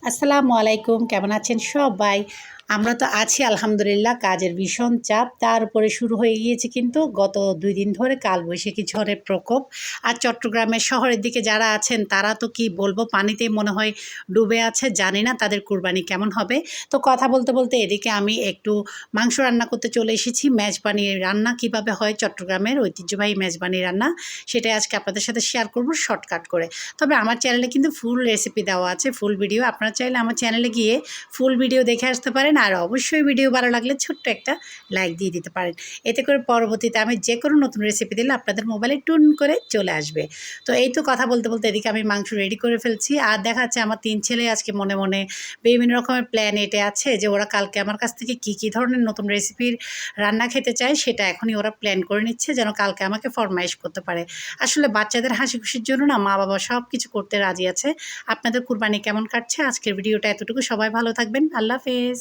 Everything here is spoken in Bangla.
আসসালামু আলাইকুম, কেমন আছেন সবাই? আমরা তো আছি আলহামদুলিল্লাহ। কাজের ভীষণ চাপ, তার উপরে শুরু হয়ে গিয়েছে কিন্তু গত ২ দিন ধরে কালবৈশাখী ঝড়ের প্রকোপ। আর চট্টগ্রামের শহরের দিকে যারা আছেন তারা তো কি বলবো, পানিতেই মনে হয় ডুবে আছে। জানি না তাদের কুরবানি কেমন হবে। তো কথা বলতে বলতে এদিকে আমি একটু মাংস রান্না করতে চলে এসেছি। মেজবানি রান্না কিভাবে হয় চট্টগ্রামের ঐতিহ্যবাহী মেজবানি রান্না, সেটাই আজকে আপনাদের সাথে শেয়ার করব শর্টকাট করে। তবে আমার চ্যানেলে কিন্তু ফুল রেসিপি দেওয়া আছে, ফুল ভিডিও। আপনারা চাইলে আমার চ্যানেলে গিয়ে ফুল ভিডিও দেখে আসতে পারেন। আর অবশ্যই ভিডিও ভালো লাগলে ছোট্ট একটা লাইক দিয়ে দিতে পারেন। এতে করে পরবর্তীতে আমি যে কোনো নতুন রেসিপি দিলে আপনাদের মোবাইলে টুন করে চলে আসবে। তো এই তো কথা বলতে বলতে এদিকে আমি মাংস রেডি করে ফেলছি। আর দেখা যাচ্ছে আমার ৩ ছেলে আজকে মনে মনে বিভিন্ন রকমের প্ল্যান এঁটে আছে যে ওরা কালকে আমার কাছ থেকে কী ধরনের নতুন রেসিপির রান্না খেতে চায়, সেটা এখনই ওরা প্ল্যান করে নিচ্ছে যেন কালকে আমাকে ফরমাইশ করতে পারে। আসলে বাচ্চাদের হাসি খুশির জন্য না মা বাবা সব কিছু করতে রাজি আছে। আপনাদের কুরবানি কেমন কাটছে? আজকের ভিডিওটা এতটুকু। সবাই ভালো থাকবেন। আল্লাহ হাফেজ।